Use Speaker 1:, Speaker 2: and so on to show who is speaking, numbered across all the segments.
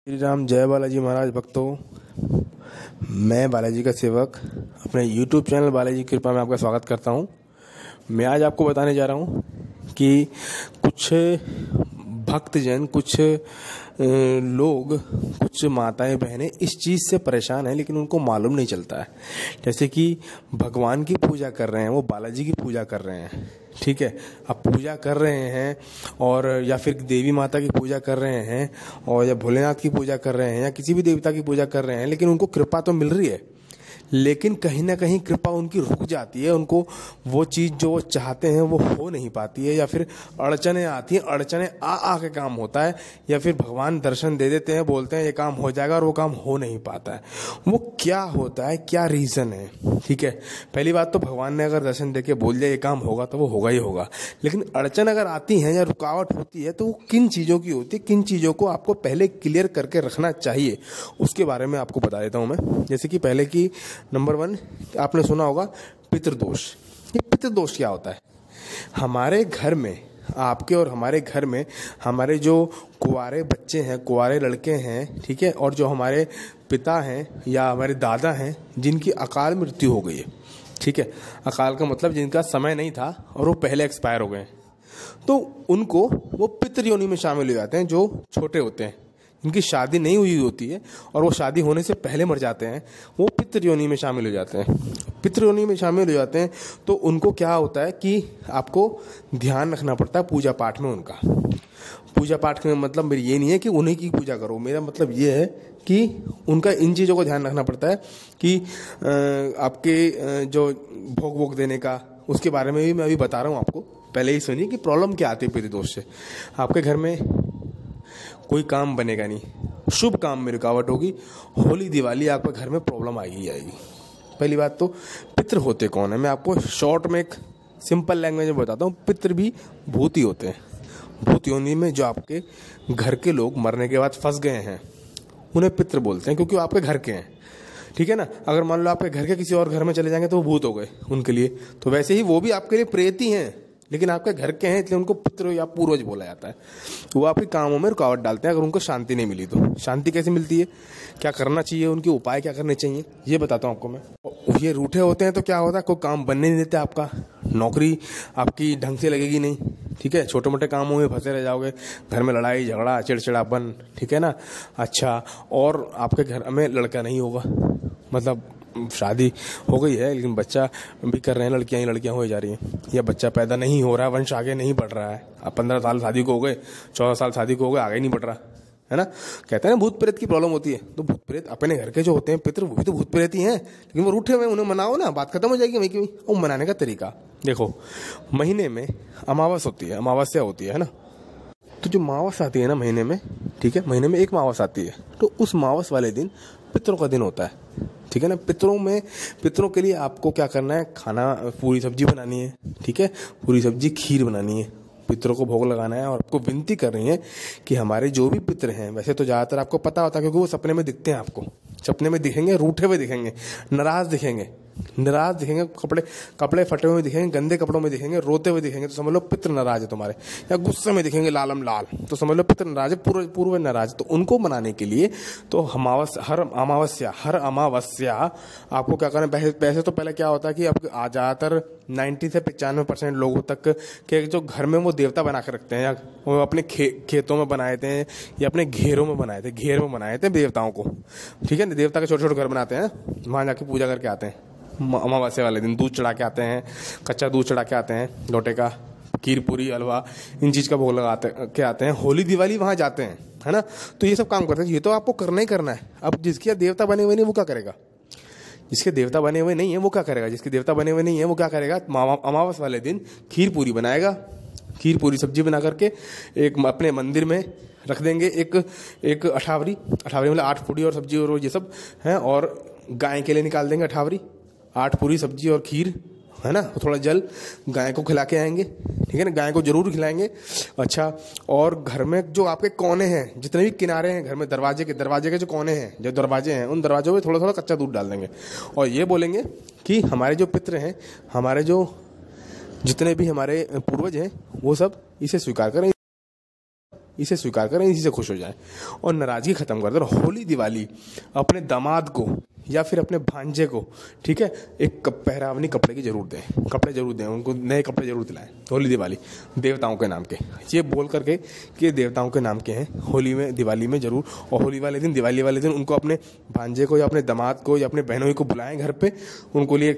Speaker 1: श्री राम। जय बालाजी महाराज भक्तों। मैं बालाजी का सेवक अपने YouTube चैनल बालाजी की कृपा में आपका स्वागत करता हूं। मैं आज आपको बताने जा रहा हूं कि कुछ भक्तजन, कुछ लोग, कुछ माताएं बहनें इस चीज़ से परेशान हैं, लेकिन उनको मालूम नहीं चलता है। जैसे कि भगवान की पूजा कर रहे हैं, वो बालाजी की पूजा कर रहे हैं, ठीक है। अब पूजा कर रहे हैं और या फिर देवी माता की पूजा कर रहे हैं और या भोलेनाथ की पूजा कर रहे हैं या किसी भी देवता की पूजा कर रहे हैं, लेकिन उनको कृपा तो मिल रही है, लेकिन कहीं ना कहीं कृपा उनकी रुक जाती है। उनको वो चीज़ जो वो चाहते हैं वो हो नहीं पाती है, या फिर अड़चने आती हैं। अड़चने आ के काम होता है, या फिर भगवान दर्शन दे देते हैं, बोलते हैं ये काम हो जाएगा और वो काम हो नहीं पाता है। वो क्या होता है, क्या रीज़न है, ठीक है। पहली बात तो भगवान ने अगर दर्शन दे के बोल दिया ये काम होगा तो वो होगा ही होगा, लेकिन अड़चन अगर आती है या रुकावट होती है तो वो किन चीज़ों की होती है, किन चीज़ों को आपको पहले क्लियर करके रखना चाहिए, उसके बारे में आपको बता देता हूँ मैं। जैसे कि पहले की नंबर 1 आपने सुना होगा पितृदोष। ये पितृदोष क्या होता है? हमारे घर में, आपके और हमारे घर में, हमारे जो कुंवारे बच्चे हैं, कुंवारे लड़के हैं, ठीक है, और जो हमारे पिता हैं या हमारे दादा हैं जिनकी अकाल मृत्यु हो गई है, ठीक है। अकाल का मतलब जिनका समय नहीं था और वो पहले एक्सपायर हो गए, तो उनको वो पितृ योनि में शामिल हो जाते हैं। जो छोटे होते हैं, इनकी शादी नहीं हुई होती है और वो शादी होने से पहले मर जाते हैं, वो पितृ योनि में शामिल हो जाते हैं। पितृ योनि में शामिल हो जाते हैं तो उनको क्या होता है कि आपको ध्यान रखना पड़ता है पूजा पाठ में उनका। पूजा पाठ में मतलब मेरी ये नहीं है कि उन्हीं की पूजा करो, मेरा मतलब ये है कि उनका इन चीज़ों को ध्यान रखना पड़ता है कि आपके जो भोग वोग देने का, उसके बारे में भी मैं अभी बता रहा हूँ आपको। पहले ही सुनिए कि प्रॉब्लम क्या आती है पितृदोष से। आपके घर में कोई काम बनेगा नहीं, शुभ काम में रुकावट होगी, होली दिवाली आपके घर में प्रॉब्लम आएगी आएगी। पहली बात तो पितृ होते कौन है, मैं आपको शॉर्ट में एक सिंपल लैंग्वेज में बताता हूँ। पितृ भी भूत ही होते हैं। भूत योनि में जो आपके घर के लोग मरने के बाद फंस गए हैं उन्हें पितृ बोलते हैं, क्योंकि वो आपके घर के हैं, ठीक है ना। अगर मान लो आपके घर के किसी और घर में चले जाएंगे तो वो भूत हो गए उनके लिए, तो वैसे ही वो भी आपके लिए प्रेत ही हैं, लेकिन आपके घर के हैं, इसलिए उनको पितृ या पूर्वज बोला जाता है। वो आपके कामों में रुकावट डालते हैं अगर उनको शांति नहीं मिली तो। शांति कैसे मिलती है, क्या करना चाहिए, उनके उपाय क्या करने चाहिए, ये बताता हूँ आपको मैं। ये रूठे होते हैं तो क्या होता है, कोई काम बनने नहीं देते, आपका नौकरी आपकी ढंग से लगेगी नहीं, ठीक है। छोटे मोटे कामों में फंसे रह जाओगे, घर में लड़ाई झगड़ा चिड़चिड़ापन, ठीक है ना। अच्छा, और आपके घर में लड़का नहीं होगा, मतलब शादी हो गई है लेकिन बच्चा भी कर रहे हैं, लड़कियां ही लड़कियां हो जा रही हैं, या बच्चा पैदा नहीं हो रहा है, वंश आगे नहीं बढ़ रहा है। अब 15 साल शादी को हो गए, 14 साल शादी को हो गए, आगे नहीं बढ़ रहा है ना। कहते हैं ना भूत प्रेत की प्रॉब्लम होती है, तो भूत प्रेत अपने घर के जो होते हैं पितृ, वो भी तो भूत प्रेत ही हैं, लेकिन वो रूठे हुए, उन्हें मनाओ ना, बात खत्म हो जाएगी वहीं की वहीं। और मनाने का तरीका देखो, महीने में अमावस होती है, अमावस्या होती है ना, तो जो मावस आती है ना महीने में, ठीक है, महीने में एक मावस आती है, तो उस मावस वाले दिन पितरों का दिन होता है, ठीक है ना। पितरों के लिए आपको क्या करना है, खाना, पूरी सब्जी बनानी है, ठीक है, पूरी सब्जी खीर बनानी है, पितरों को भोग लगाना है और आपको विनती कर रही है कि हमारे जो भी पितर हैं, वैसे तो ज़्यादातर आपको पता होता है क्योंकि वो सपने में दिखते हैं, आपको सपने में दिखेंगे, रूठे हुए दिखेंगे, नाराज दिखेंगे, कपड़े फटे हुए दिखेंगे, गंदे कपड़ों में दिखेंगे, रोते हुए दिखेंगे, तो समझ लो पितृ नाराज है तुम्हारे। या गुस्से में दिखेंगे लालम लाल, तो समझ लो पितृ नाराज है, पूर्व नाराज। तो उनको मनाने के लिए तो हर अमावस्या आपको क्या करना है। वैसे तो पहले क्या होता है कि अब ज़्यादातर 90 से 95% लोगों तक के जो घर में वो देवता बना के रखते हैं, या वो अपने खेतों में बनाए थे या अपने घेरों में बनाए थे, घेर में बनाए थे देवताओं को, ठीक है। देवता के छोटे छोटे घर बनाते हैं, वहाँ जाके पूजा करके आते हैं। अमावस्या वाले दिन दूध चढ़ा के आते हैं, कच्चा दूध चढ़ा के आते हैं, लोटे का खीर पूरी हलवा इन चीज़ का भोग लगाते के आते हैं। होली दिवाली वहाँ जाते हैं, है ना। तो ये सब काम करते हैं, ये तो आपको करना ही करना है। अब जिसके देवता बने हुए नहीं वो क्या करेगा, जिसके देवता बने हुए नहीं है वो क्या करेगा, जिसके देवता बने हुए नहीं है वो क्या करेगा, अमावस वाले दिन खीर पूरी बनाएगा, खीर पूरी सब्जी बना करके एक अपने मंदिर में रख देंगे, एक अठावरी मतलब 8 पूरी और सब्जी और ये सब है, और गाय के लिए निकाल देंगे अठावरी, 8 पूरी सब्जी और खीर, है ना, थोड़ा जल गाय को खिला के आएंगे, ठीक है ना, गाय को जरूर खिलाएंगे। अच्छा, और घर में जो आपके कोने हैं, जितने भी किनारे हैं घर में, दरवाजे के जो कोने हैं, जो दरवाजे हैं, उन दरवाजों में थोड़ा थोड़ा कच्चा दूध डाल देंगे और ये बोलेंगे कि हमारे जो पितृ हैं, हमारे जो जितने भी हमारे पूर्वज हैं, वो सब इसे स्वीकार करें, इसे स्वीकार करें, इसी से खुश हो जाएं और नाराजगी खत्म कर दें। और होली दिवाली अपने दामाद को या फिर अपने भांजे को, ठीक है, एक पहरावनी कपड़े की जरूर दें, कपड़े जरूर दें, उनको नए कपड़े जरूर दिलाएं होली दिवाली देवताओं के नाम के, ये बोल करके कि देवताओं के नाम के हैं, होली में दिवाली में जरूर। और होली वाले दिन, दिवाली वाले दिन उनको अपने भांजे को या अपने दामाद को या अपने बहनों को बुलाएं घर पे, उनको लिए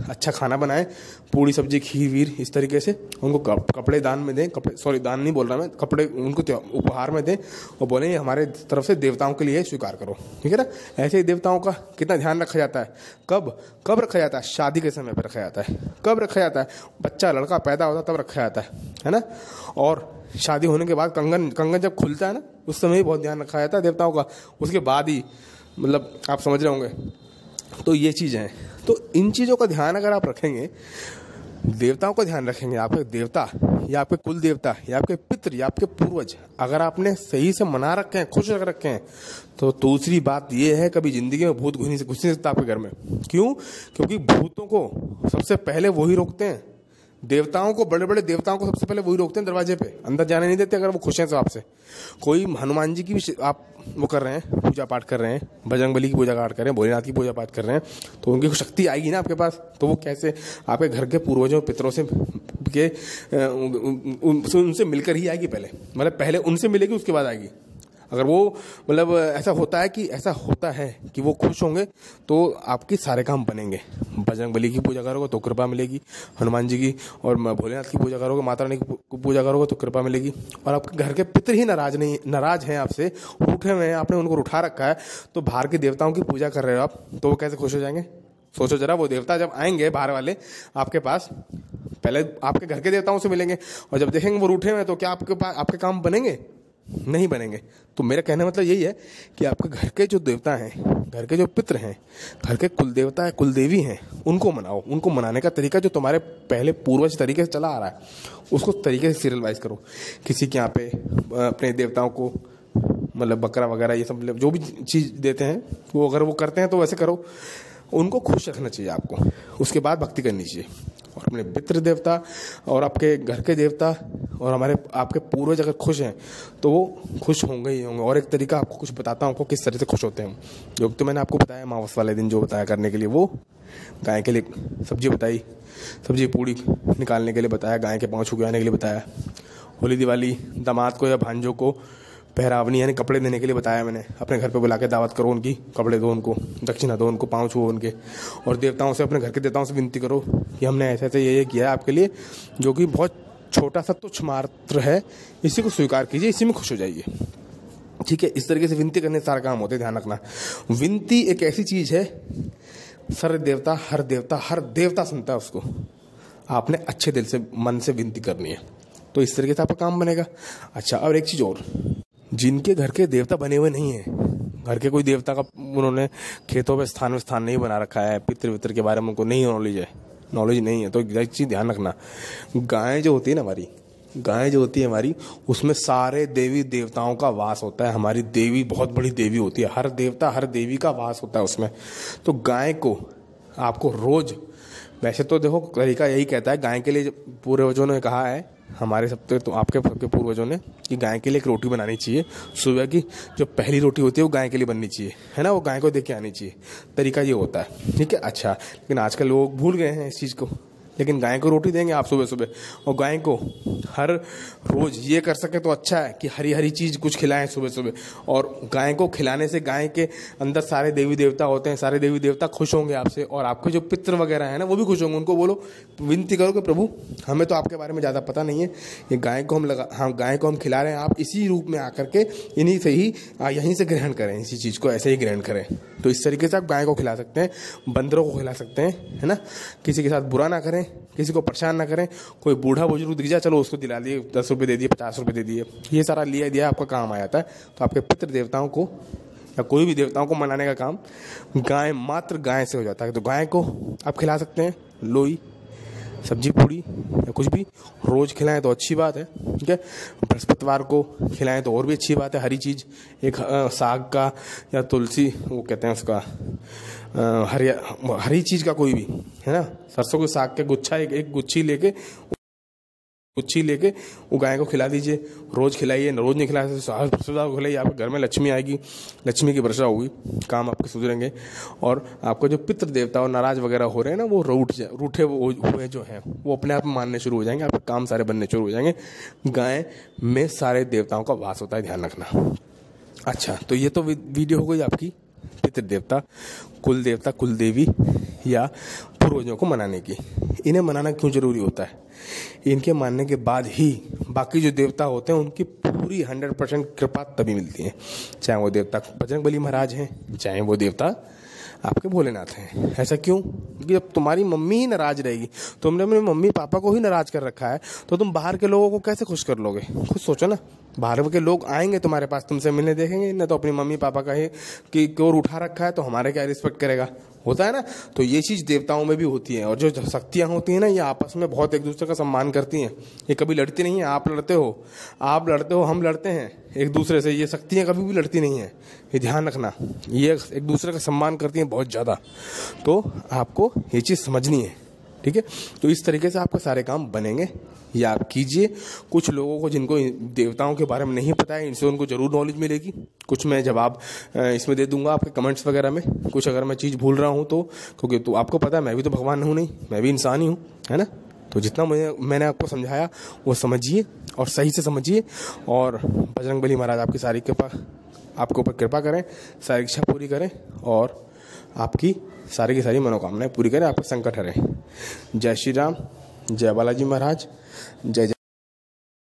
Speaker 1: अच्छा खाना बनाएं, पूड़ी सब्जी खीर वीर, इस तरीके से उनको कपड़े दान में दें, कपड़े सॉरी दान नहीं बोल रहा मैं, कपड़े उनको उपहार में दें और बोलें हमारे तरफ से देवताओं के लिए स्वीकार करो, ठीक है ना। ऐसे ही देवताओं का कितना ध्यान रखा जाता है, कब रखा जाता है, शादी के समय पर रखा जाता है, कब रखा जाता है, बच्चा लड़का पैदा होता है तब रखा जाता है ना। और शादी होने के बाद कंगन जब खुलता है ना, उस समय ही बहुत ध्यान रखा जाता है देवताओं का, उसके बाद ही, मतलब आप समझ रहे होंगे। तो ये चीज़ें हैं, तो इन चीज़ों का ध्यान अगर आप रखेंगे, देवताओं का ध्यान रखेंगे, आपके देवता या आपके कुल देवता या आपके पितृ या आपके पूर्वज अगर आपने सही से मना रखे हैं, खुश रख रखे हैं, तो दूसरी बात ये है कभी जिंदगी में भूत घुस नहीं सकता आपके घर में। क्यों? क्योंकि भूतों को सबसे पहले वही रोकते हैं, देवताओं को, बड़े बड़े देवताओं को सबसे पहले वही रोकते हैं, दरवाजे पे अंदर जाने नहीं देते अगर वो खुश हैं तो आपसे। कोई हनुमान जी की भी आप वो कर रहे हैं, पूजा पाठ कर रहे हैं, बजरंगबली की पूजा पाठ कर रहे हैं, भोलेनाथ की पूजा पाठ कर रहे हैं, तो उनकी शक्ति आएगी ना आपके पास। तो वो कैसे आपके घर के पूर्वजों पितरों से उनसे मिलकर ही आएगी पहले, मतलब पहले उनसे मिलेगी उसके बाद आएगी। अगर वो मतलब ऐसा होता है कि वो खुश होंगे तो आपके सारे काम बनेंगे। बजरंगबली की पूजा करोगे तो कृपा मिलेगी, हनुमान जी की और भोलेनाथ की पूजा करोगे, माता रानी की पूजा करोगे तो कृपा मिलेगी। और आपके घर के पितर ही नाराज हैं आपसे, रूठे हुए हैं, आपने उनको उठा रखा है, तो बाहर के देवताओं की पूजा कर रहे हो आप, तो वो कैसे खुश हो जाएंगे? सोचो जरा, वो देवता जब आएंगे बाहर वाले आपके पास, पहले आपके घर के देवताओं से मिलेंगे और जब देखेंगे वो रूठे हुए हैं तो क्या आपके पास आपके काम बनेंगे? नहीं बनेंगे। तो मेरा कहने मतलब यही है कि आपके घर के जो देवता हैं, घर के जो पितृ हैं, घर के कुल देवता है, कुल देवी हैं, उनको मनाओ। उनको मनाने का तरीका जो तुम्हारे पहले पूर्वज तरीके से चला आ रहा है, उसको तरीके से सीरियल वाइज करो। किसी के यहाँ पे अपने देवताओं को मतलब बकरा वगैरह ये सब जो भी चीज़ देते हैं वो अगर वो करते हैं तो वैसे करो, उनको खुश रखना चाहिए आपको, उसके बाद भक्ति करनी चाहिए। और अपने पितृ देवता और आपके घर के देवता और आपके पूर्वज अगर खुश हैं तो वो खुश होंगे ही होंगे। और एक तरीका आपको कुछ बताता हूँ आपको किस तरह से खुश होते हैं, जो तो मैंने आपको बताया अमावस वाले दिन जो बताया करने के लिए, वो गाय के लिए सब्जी बताई, सब्जी पूड़ी निकालने के लिए बताया, गाय के पाँव छू के आने के लिए बताया। होली दिवाली दामाद को या भांजों को पहरावनी यानी कपड़े देने के लिए बताया मैंने, अपने घर पे बुला के दावत करो, उनकी कपड़े दो, उनको दक्षिणा दो, उनको पाँव छुओ उनके। और देवताओं से, अपने घर के देवताओं से विनती करो कि हमने ऐसे ऐसे ये किया है आपके लिए, जो कि बहुत छोटा सा तुच्छ मात्र है, इसी को स्वीकार कीजिए, इसी में खुश हो जाइए, ठीक है। इस तरीके से विनती करने से सारा काम होता है, ध्यान रखना। विनती एक ऐसी चीज है, हर देवता सुनता है उसको। आपने अच्छे दिल से, मन से विनती करनी है, तो इस तरीके से आपका काम बनेगा। अच्छा, और एक चीज और, जिनके घर के देवता बने हुए नहीं है, घर के कोई देवता का उन्होंने खेतों पे स्थान नहीं बना रखा है, पितृ वित्र के बारे में उनको नहीं नॉलेज नहीं है, तो एक चीज ध्यान रखना, गाय जो होती है हमारी, उसमें सारे देवी देवताओं का वास होता है। हमारी देवी बहुत बड़ी देवी होती है, हर देवता हर देवी का वास होता है उसमें। तो गाय को आपको रोज, वैसे तो देखो तरीका यही कहता है, गाय के लिए पूर्वजों ने कहा है, हमारे सबसे तो आपके पूर्वजों ने, कि गाय के लिए एक रोटी बनानी चाहिए सुबह की, जो पहली रोटी होती है वो गाय के लिए बननी चाहिए, है ना, वो गाय को दे के आनी चाहिए। तरीका ये होता है, ठीक है। अच्छा, लेकिन आजकल लोग भूल गए हैं इस चीज़ को, लेकिन गाय को रोटी देंगे आप सुबह सुबह, और गाय को हर रोज ये कर सके तो अच्छा है कि हरी हरी चीज कुछ खिलाएं सुबह सुबह। और गाय को खिलाने से गाय के अंदर सारे देवी देवता होते हैं, सारे देवी देवता खुश होंगे आपसे, और आपके जो पितृ वगैरह है ना वो भी खुश होंगे। उनको बोलो, विनती करो कि प्रभु हमें तो आपके बारे में ज़्यादा पता नहीं है, ये गाय को हम खिला रहे हैं, आप इसी रूप में आकर के इन्हीं से ही यहीं से ग्रहण करें, इसी चीज़ को ऐसे ही ग्रहण करें। तो इस तरीके से आप गाय को खिला सकते हैं, बंदरों को खिला सकते हैं, है ना। किसी के साथ बुरा ना करें, किसी को परेशान ना करें। कोई बूढ़ा बुजुर्ग दिख जाए, चलो उसको दिला दिए, 10 रुपये दे दिए, 50 रुपये दे दिए, ये सारा लिया दिया आपका काम आ जाता है। तो आपके पितृ देवताओं को या कोई भी देवताओं को मनाने का काम मात्र गाय से हो जाता है। तो गाय को आप खिला सकते हैं, लोई, सब्जी पूड़ी या कुछ भी रोज खिलाएं तो अच्छी बात है, ठीक है। बृहस्पतिवार को खिलाएं तो और भी अच्छी बात है। हरी चीज, एक साग का या तुलसी, वो कहते हैं उसका हरी चीज का कोई भी, है ना, सरसों के साग के गुच्छा एक गुच्छी लेके कुछ ही लेके वो गाय को खिला दीजिए, रोज खिलाइए, रोज नहीं खिलाए तो सदा को खिलाइए। आपके घर में लक्ष्मी आएगी, लक्ष्मी की वर्षा होगी, काम आपके सुधरेंगे। और आपको जो पितृ देवता और नाराज वगैरह हो रहे हैं ना, वो रूठे हुए जो हैं वो अपने आप मानने शुरू हो जाएंगे, आपके काम सारे बनने शुरू हो जाएंगे। गाय में सारे देवताओं का वास होता है, ध्यान रखना। अच्छा, तो ये तो वीडियो हो गई आपकी पितृ देवता, कुल देवता, कुल देवी या पूर्वजों को मनाने की। इन्हें मनाना क्यों जरूरी होता है? इनके मानने के बाद ही बाकी जो देवता होते हैं उनकी पूरी 100% कृपा तभी मिलती है। चाहे वो देवता बजरंगबली महाराज हैं, चाहे वो देवता आपके भोलेनाथ हैं। ऐसा क्यों? क्योंकि जब तुम्हारी मम्मी ही नाराज रहेगी, तुमने अपने मम्मी पापा को ही नाराज कर रखा है, तो तुम बाहर के लोगों को कैसे खुश कर लोगे? खुद सोचो ना। बाहर के लोग आएंगे तुम्हारे पास, तुमसे मिलने देखेंगे ना, तो अपनी मम्मी पापा का ही कि और उठा रखा है तो हमारे क्या रिस्पेक्ट करेगा? होता है ना। तो ये चीज देवताओं में भी होती है। और जो शक्तियां होती हैं ना, ये आपस में बहुत एक दूसरे का सम्मान करती हैं। ये कभी लड़ती नहीं है। आप लड़ते हो, हम लड़ते हैं एक दूसरे से। ये शक्तियां कभी भी लड़ती नहीं है, ये ध्यान रखना। ये एक दूसरे का सम्मान करती हैं बहुत ज्यादा। तो आपको ये चीज समझनी है, ठीक है। तो इस तरीके से आपके सारे काम बनेंगे, ये आप कीजिए। कुछ लोगों को जिनको देवताओं के बारे में नहीं पता है, इनसे उनको जरूर नॉलेज मिलेगी। कुछ मैं जवाब इसमें दे दूंगा आपके कमेंट्स वगैरह में। कुछ अगर मैं चीज़ भूल रहा हूँ तो, क्योंकि तो आपको पता है मैं भी तो भगवान हूँ नहीं, मैं भी इंसान ही हूँ, है ना। तो जितना मैंने आपको समझाया वो समझिए और सही से समझिए। और बजरंगबली महाराज आपकी सारी कृपा, आपके ऊपर कृपा करें, सारी इच्छा पूरी करें और आपकी सारी की सारी मनोकामनाएं पूरी करें, आपके संकट हरें। जय श्री राम, जय बालाजी महाराज, जय जय।